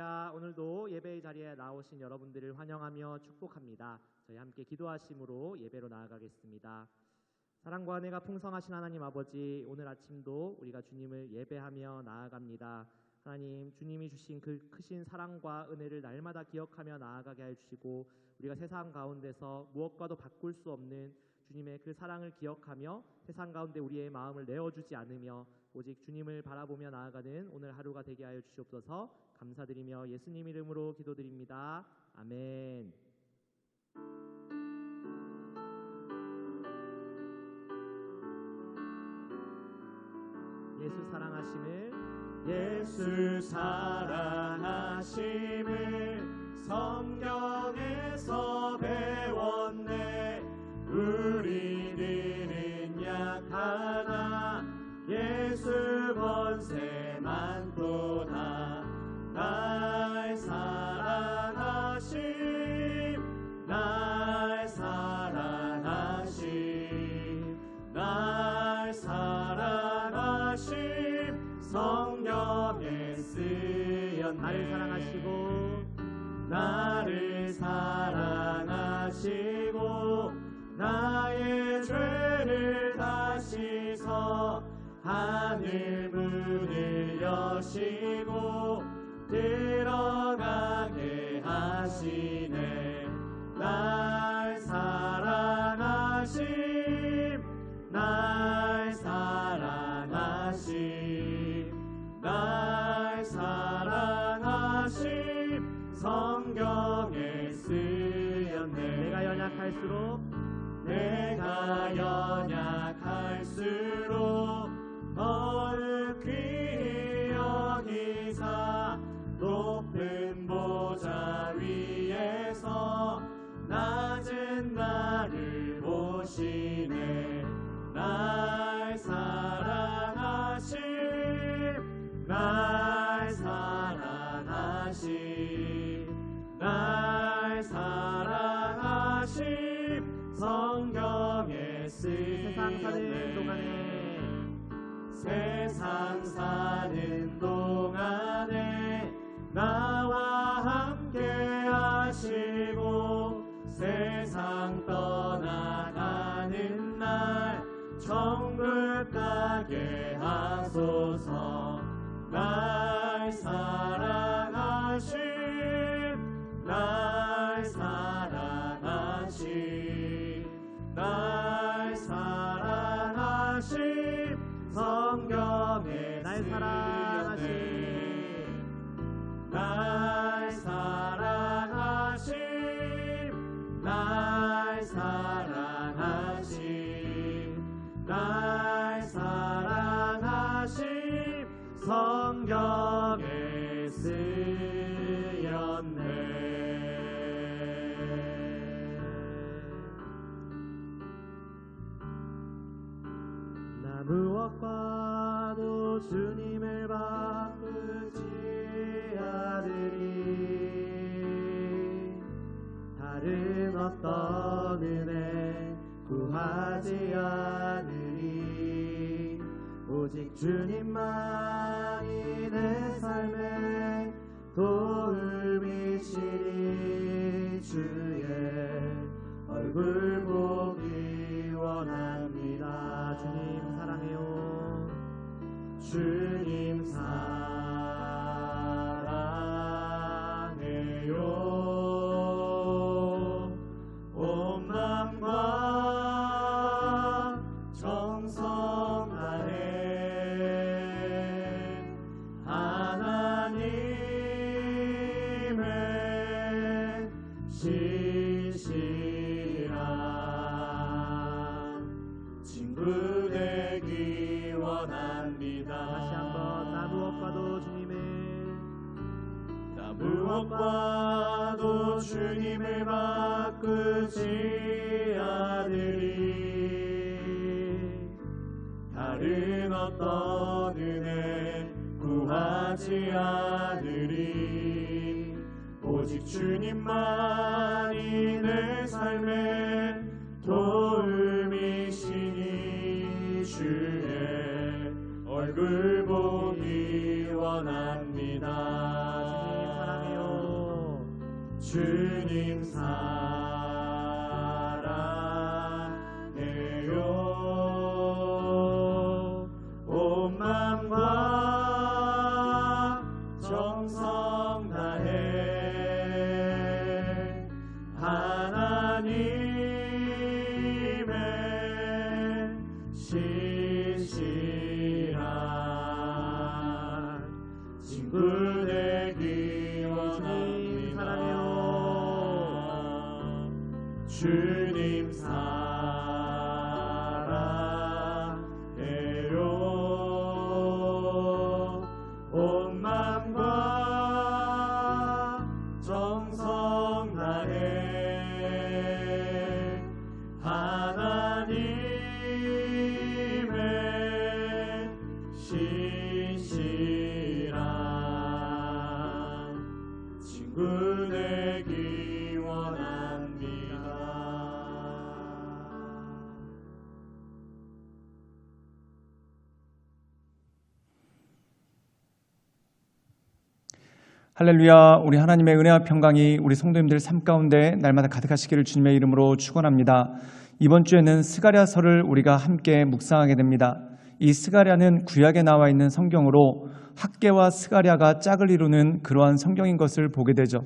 할렐루야. 오늘도 예배의 자리에 나오신 여러분들을 환영하며 축복합니다. 저희 함께 기도하심으로 예배로 나아가겠습니다. 사랑과 은혜가 풍성하신 하나님 아버지, 오늘 아침도 우리가 주님을 예배하며 나아갑니다. 하나님, 주님이 주신 그 크신 사랑과 은혜를 날마다 기억하며 나아가게 해주시고, 우리가 세상 가운데서 무엇과도 바꿀 수 없는 주님의 그 사랑을 기억하며 세상 가운데 우리의 마음을 내어주지 않으며 오직 주님을 바라보며 나아가는 오늘 하루가 되게 하여 주시옵소서. 감사드리며 예수님 이름으로 기도드립니다. 아멘. 예수 사랑하심을 성경에서 배웠네. 우리들은 약하나 예수 권세 많도다. 날 사랑하심, 날 사랑하심, 날 사랑하심. 성경에 쓰였네. 나를 사랑하시고, 나를 사랑하시고, 나의 죄를 다 씻어 하늘 문을 여시고 들어가게 하시네. 날 사랑하심, 날 사랑하심, 날 사랑하심. 성경에 쓰였네. 내가 연약할수록 너를 귀히 여기사 높은 보좌 위에서 낮은 나를 보시네. 날 사랑하심, 날 사랑하심, 날 사랑하심. 성경에 쓰였네. 세상 사는 동안에 나와 함께 하시고 세상 떠나가는 날 천국 가게 하소서. 날 사랑하심, 날 사랑하심, 날 사랑하심. 성경에 날 사랑하심, 날 사랑하심, 날 사랑하심, 날 사랑하심. 성경에 쓰였네. 무엇과도 주님을 바꾸지 않으리. 다른 어떤 은혜 구하지 않으리. 오직 주님만이 내 삶의 도움이시니 주의 얼굴 보기 원합니다. 주님 사랑해요. 주님 사랑해요. 온 마음과 정성 다해 하나님의 신실한 친구 되기 원합니다. 다시 한번 나 무엇과도 주님을 바꾸지 않으리. 다른 어떤 은혜 구하지 않으리. 오직 주님만이 내 삶의 도움이시니 주의 얼굴 보기 원합니다. 주님 사랑해요. 온 마음과 정성 다해 하나님의 신실한 친구 되기 원합니다. 주님 사랑해요. 온 마음과 정성 다해 하나님의 신실한 친구 되기 원합니다. 할렐루야. 우리 하나님의 은혜와 평강이 우리 성도님들 삶 가운데 날마다 가득하시기를 주님의 이름으로 축원합니다. 이번 주에는 스가랴서를 우리가 함께 묵상하게 됩니다. 이 스가랴는 구약에 나와 있는 성경으로 학개와 스가랴가 짝을 이루는 그러한 성경인 것을 보게 되죠.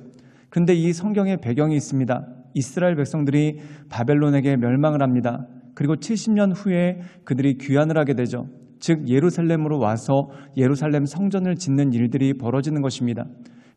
그런데 이 성경의 배경이 있습니다. 이스라엘 백성들이 바벨론에게 멸망을 합니다. 그리고 70년 후에 그들이 귀환을 하게 되죠. 즉 예루살렘으로 와서 예루살렘 성전을 짓는 일들이 벌어지는 것입니다.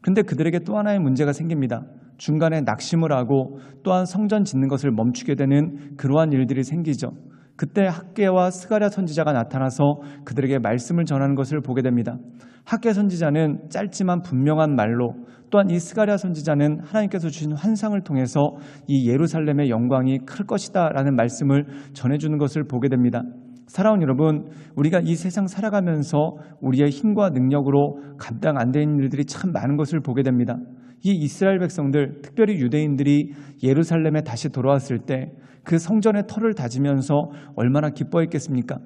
그런데 그들에게 또 하나의 문제가 생깁니다. 중간에 낙심을 하고 또한 성전 짓는 것을 멈추게 되는 그러한 일들이 생기죠. 그때 학개와 스가랴 선지자가 나타나서 그들에게 말씀을 전하는 것을 보게 됩니다. 학개 선지자는 짧지만 분명한 말로, 또한 이 스가랴 선지자는 하나님께서 주신 환상을 통해서 이 예루살렘의 영광이 클 것이다 라는 말씀을 전해주는 것을 보게 됩니다. 사랑하는 여러분, 우리가 이 세상 살아가면서 우리의 힘과 능력으로 감당 안 되는 일들이 참 많은 것을 보게 됩니다. 이 이스라엘 백성들, 특별히 유대인들이 예루살렘에 다시 돌아왔을 때 그 성전의 터를 다지면서 얼마나 기뻐했겠습니까?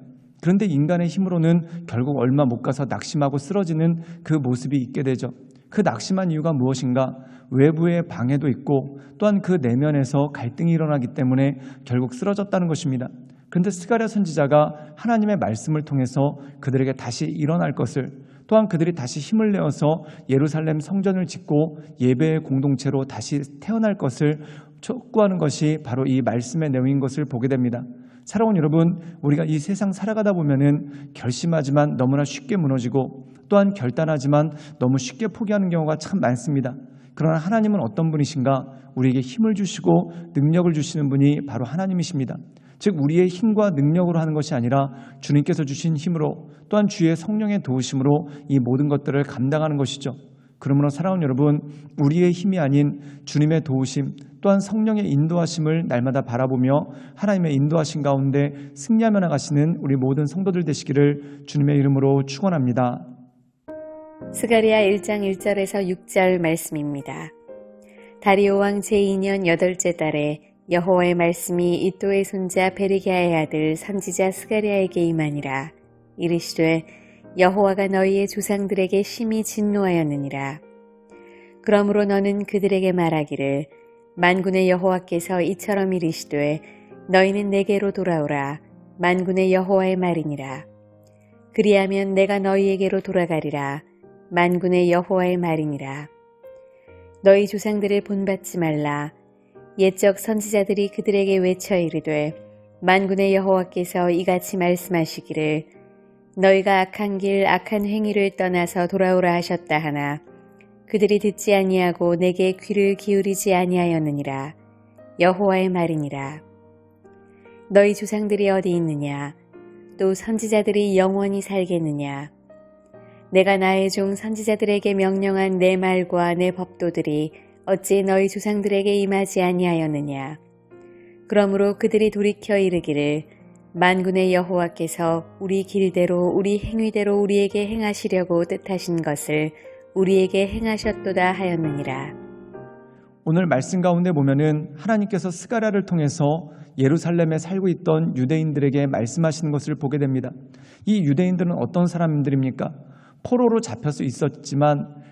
그런데 인간의 힘으로는 결국 얼마 못 가서 낙심하고 쓰러지는 그 모습이 있게 되죠. 그 낙심한 이유가 무엇인가? 외부의 방해도 있고 또한 그 내면에서 갈등이 일어나기 때문에 결국 쓰러졌다는 것입니다. 그런데 스가랴 선지자가 하나님의 말씀을 통해서 그들에게 다시 일어날 것을, 또한 그들이 다시 힘을 내어서 예루살렘 성전을 짓고 예배의 공동체로 다시 태어날 것을 촉구하는 것이 바로 이 말씀의 내용인 것을 보게 됩니다. 사랑하는 여러분, 우리가 이 세상 살아가다 보면은 결심하지만 너무나 쉽게 무너지고 또한 결단하지만 너무 쉽게 포기하는 경우가 참 많습니다. 그러나 하나님은 어떤 분이신가? 우리에게 힘을 주시고 능력을 주시는 분이 바로 하나님이십니다. 즉 우리의 힘과 능력으로 하는 것이 아니라 주님께서 주신 힘으로, 또한 주의 성령의 도우심으로 이 모든 것들을 감당하는 것이죠. 그러므로 사랑하는 여러분, 우리의 힘이 아닌 주님의 도우심, 또한 성령의 인도하심을 날마다 바라보며 하나님의 인도하심 가운데 승리하며 나가시는 우리 모든 성도들 되시기를 주님의 이름으로 축원합니다. 스가랴 1장 1절에서 6절 말씀입니다. 다리오 왕 제2년 8째 달에 여호와의 말씀이 이또의 손자 베르기야의 아들 선지자 스가랴에게 임하니라. 이르시되 여호와가 너희의 조상들에게 심히 진노하였느니라. 그러므로 너는 그들에게 말하기를 만군의 여호와께서 이처럼 이르시되 너희는 내게로 돌아오라. 만군의 여호와의 말이니라. 그리하면 내가 너희에게로 돌아가리라. 만군의 여호와의 말이니라. 너희 조상들을 본받지 말라. 옛적 선지자들이 그들에게 외쳐 이르되 만군의 여호와께서 이같이 말씀하시기를 너희가 악한 길 악한 행위를 떠나서 돌아오라 하셨다 하나 그들이 듣지 아니하고 내게 귀를 기울이지 아니하였느니라. 여호와의 말이니라. 너희 조상들이 어디 있느냐? 또 선지자들이 영원히 살겠느냐? 내가 나의 종 선지자들에게 명령한 내 말과 내 법도들이 어찌 너희 조상들에게 임하지 아니하였느냐? 그러므로 그들이 돌이켜 이르기를 만군의 여호와께서 우리 길대로 우리 행위대로 우리에게 행하시려고 뜻하신 것을 우리에게 행하셨도다 하였느니라. 오늘 말씀 가운데 보면은 하나님께서 스가랴를 통해서 예루살렘에 살고 있던 유대인들에게 말씀하시는 것을 보게 됩니다. 이 유대인들은 어떤 사람들입니까? 포로로 잡혀서 있었지만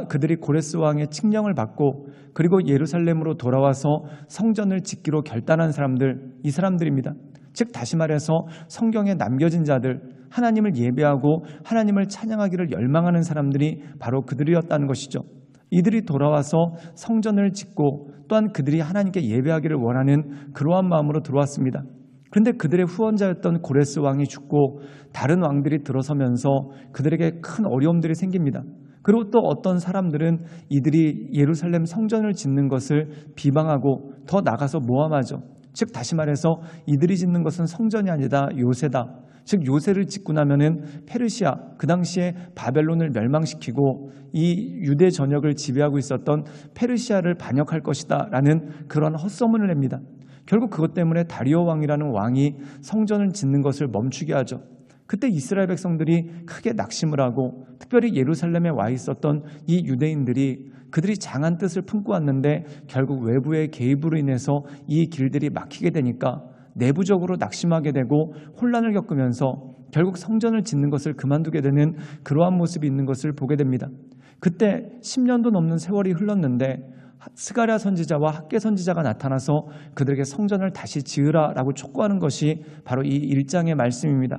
그들이 고레스 왕의 칙령을 받고 그리고 예루살렘으로 돌아와서 성전을 짓기로 결단한 사람들, 이 사람들입니다. 즉 다시 말해서 성경에 남겨진 자들, 하나님을 예배하고 하나님을 찬양하기를 열망하는 사람들이 바로 그들이었다는 것이죠. 이들이 돌아와서 성전을 짓고 또한 그들이 하나님께 예배하기를 원하는 그러한 마음으로 들어왔습니다. 그런데 그들의 후원자였던 고레스 왕이 죽고 다른 왕들이 들어서면서 그들에게 큰 어려움들이 생깁니다. 그리고 또 어떤 사람들은 이들이 예루살렘 성전을 짓는 것을 비방하고 더 나가서 모함하죠. 즉 다시 말해서 이들이 짓는 것은 성전이 아니다, 요새다. 즉 요새를 짓고 나면은 페르시아, 그 당시에 바벨론을 멸망시키고 이 유대 전역을 지배하고 있었던 페르시아를 반역할 것이다 라는 그런 헛소문을 냅니다. 결국 그것 때문에 다리오 왕이라는 왕이 성전을 짓는 것을 멈추게 하죠. 그때 이스라엘 백성들이 크게 낙심을 하고 특별히 예루살렘에 와 있었던 이 유대인들이 그들이 장한 뜻을 품고 왔는데 결국 외부의 개입으로 인해서 이 길들이 막히게 되니까 내부적으로 낙심하게 되고 혼란을 겪으면서 결국 성전을 짓는 것을 그만두게 되는 그러한 모습이 있는 것을 보게 됩니다. 그때 10년도 넘는 세월이 흘렀는데 스가랴 선지자와 학개 선지자가 나타나서 그들에게 성전을 다시 지으라라고 촉구하는 것이 바로 이 1장의 말씀입니다.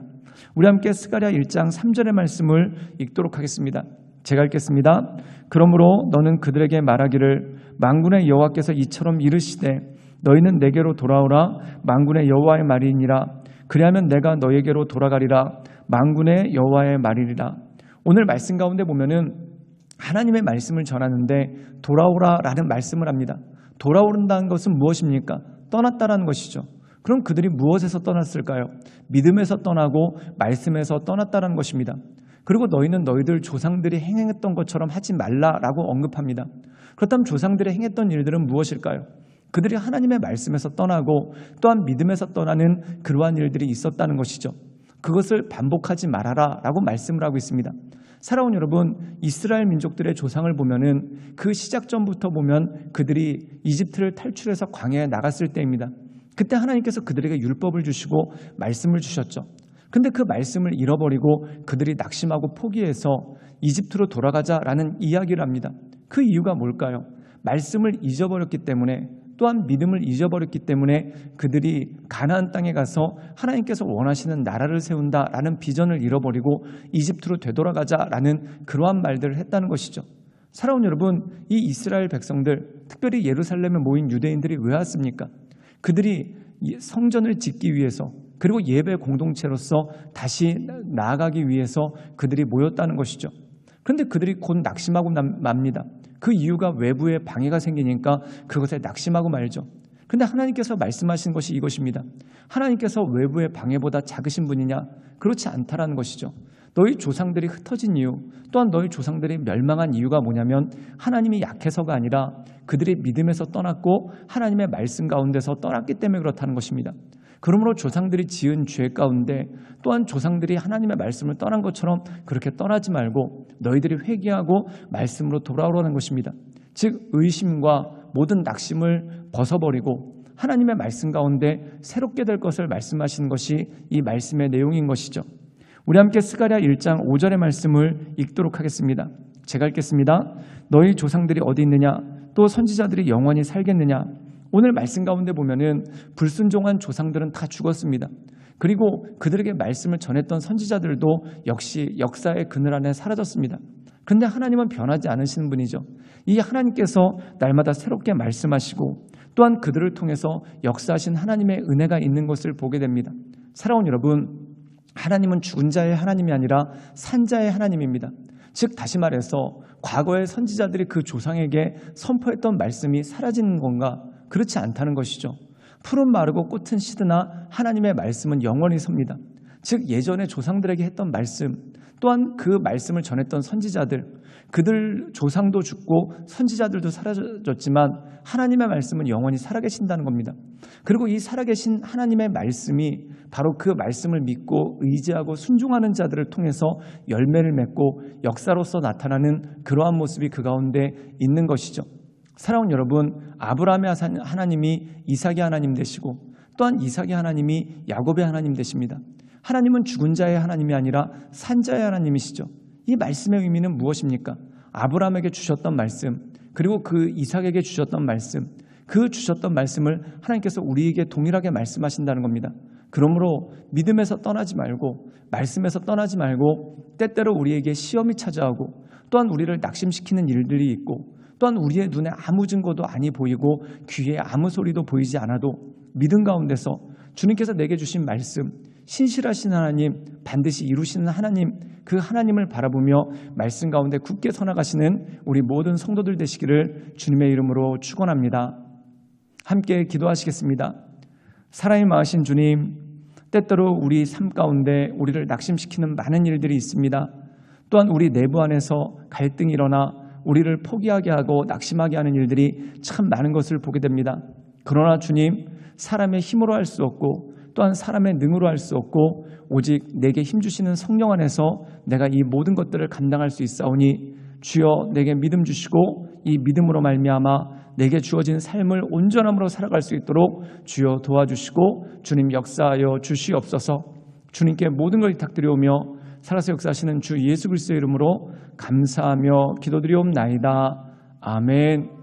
우리 함께 스가랴 1장 3절의 말씀을 읽도록 하겠습니다. 제가 읽겠습니다. 그러므로 너는 그들에게 말하기를 만군의 여호와께서 이처럼 이르시되 너희는 내게로 돌아오라 만군의 여호와의 말이니라. 그리하면 내가 너에게로 돌아가리라 만군의 여호와의 말이리라. 오늘 말씀 가운데 보면은 하나님의 말씀을 전하는데 돌아오라라는 말씀을 합니다. 돌아오른다는 것은 무엇입니까? 떠났다라는 것이죠. 그럼 그들이 무엇에서 떠났을까요? 믿음에서 떠나고 말씀에서 떠났다라는 것입니다. 그리고 너희는 너희들 조상들이 행했던 것처럼 하지 말라라고 언급합니다. 그렇다면 조상들이 행했던 일들은 무엇일까요? 그들이 하나님의 말씀에서 떠나고 또한 믿음에서 떠나는 그러한 일들이 있었다는 것이죠. 그것을 반복하지 말아라라고 말씀을 하고 있습니다. 사랑하는 여러분, 이스라엘 민족들의 조상을 보면은 그 시작전부터 보면 그들이 이집트를 탈출해서 광야에 나갔을 때입니다. 그때 하나님께서 그들에게 율법을 주시고 말씀을 주셨죠. 근데 그 말씀을 잃어버리고 그들이 낙심하고 포기해서 이집트로 돌아가자라는 이야기를 합니다. 그 이유가 뭘까요? 말씀을 잊어버렸기 때문에 또한 믿음을 잊어버렸기 때문에 그들이 가나안 땅에 가서 하나님께서 원하시는 나라를 세운다라는 비전을 잃어버리고 이집트로 되돌아가자라는 그러한 말들을 했다는 것이죠. 사랑하는 여러분, 이 이스라엘 백성들, 특별히 예루살렘에 모인 유대인들이 왜 왔습니까? 그들이 성전을 짓기 위해서 그리고 예배 공동체로서 다시 나아가기 위해서 그들이 모였다는 것이죠. 그런데 그들이 곧 낙심하고 맙니다. 그 이유가 외부에 방해가 생기니까 그것에 낙심하고 말죠. 그런데 하나님께서 말씀하신 것이 이것입니다. 하나님께서 외부의 방해보다 작으신 분이냐? 그렇지 않다라는 것이죠. 너희 조상들이 흩어진 이유, 또한 너희 조상들이 멸망한 이유가 뭐냐면 하나님이 약해서가 아니라 그들이 믿음에서 떠났고 하나님의 말씀 가운데서 떠났기 때문에 그렇다는 것입니다. 그러므로 조상들이 지은 죄 가운데 또한 조상들이 하나님의 말씀을 떠난 것처럼 그렇게 떠나지 말고 너희들이 회개하고 말씀으로 돌아오라는 것입니다. 즉 의심과 모든 낙심을 벗어버리고 하나님의 말씀 가운데 새롭게 될 것을 말씀하시는 것이 이 말씀의 내용인 것이죠. 우리 함께 스가랴 1장 5절의 말씀을 읽도록 하겠습니다. 제가 읽겠습니다. 너희 조상들이 어디 있느냐? 또 선지자들이 영원히 살겠느냐? 오늘 말씀 가운데 보면은 불순종한 조상들은 다 죽었습니다. 그리고 그들에게 말씀을 전했던 선지자들도 역시 역사의 그늘 안에 사라졌습니다. 그런데 하나님은 변하지 않으시는 분이죠. 이 하나님께서 날마다 새롭게 말씀하시고 또한 그들을 통해서 역사하신 하나님의 은혜가 있는 것을 보게 됩니다. 사랑하는 여러분, 하나님은 죽은 자의 하나님이 아니라 산 자의 하나님입니다. 즉 다시 말해서 과거의 선지자들이 그 조상에게 선포했던 말씀이 사라지는 건가? 그렇지 않다는 것이죠. 풀은 마르고 꽃은 시드나 하나님의 말씀은 영원히 섭니다. 즉 예전에 조상들에게 했던 말씀, 또한 그 말씀을 전했던 선지자들, 그들 조상도 죽고 선지자들도 사라졌지만 하나님의 말씀은 영원히 살아계신다는 겁니다. 그리고 이 살아계신 하나님의 말씀이 바로 그 말씀을 믿고 의지하고 순종하는 자들을 통해서 열매를 맺고 역사로서 나타나는 그러한 모습이 그 가운데 있는 것이죠. 사랑하는 여러분, 아브라함의 하나님이 이삭의 하나님 되시고 또한 이삭의 하나님이 야곱의 하나님 되십니다. 하나님은 죽은 자의 하나님이 아니라 산 자의 하나님이시죠. 이 말씀의 의미는 무엇입니까? 아브라함에게 주셨던 말씀, 그리고 그 이삭에게 주셨던 말씀, 그 주셨던 말씀을 하나님께서 우리에게 동일하게 말씀하신다는 겁니다. 그러므로 믿음에서 떠나지 말고, 말씀에서 떠나지 말고, 때때로 우리에게 시험이 찾아오고, 또한 우리를 낙심시키는 일들이 있고, 또한 우리의 눈에 아무 증거도 아니 보이고 귀에 아무 소리도 보이지 않아도 믿음 가운데서 주님께서 내게 주신 말씀, 신실하신 하나님, 반드시 이루시는 하나님, 그 하나님을 바라보며 말씀 가운데 굳게 서나가시는 우리 모든 성도들 되시기를 주님의 이름으로 축원합니다. 함께 기도하시겠습니다. 사랑이 많으신 주님, 때때로 우리 삶 가운데 우리를 낙심시키는 많은 일들이 있습니다. 또한 우리 내부 안에서 갈등이 일어나 우리를 포기하게 하고 낙심하게 하는 일들이 참 많은 것을 보게 됩니다. 그러나 주님, 사람의 힘으로 할 수 없고 또한 사람의 능으로 할 수 없고 오직 내게 힘주시는 성령 안에서 내가 이 모든 것들을 감당할 수 있사오니 주여 내게 믿음 주시고 이 믿음으로 말미암아 내게 주어진 삶을 온전함으로 살아갈 수 있도록 주여 도와주시고 주님 역사하여 주시옵소서. 주님께 모든 걸 부탁드리오며 살아서 역사하시는 주 예수 그리스도의 이름으로 감사하며 기도드리옵나이다. 아멘.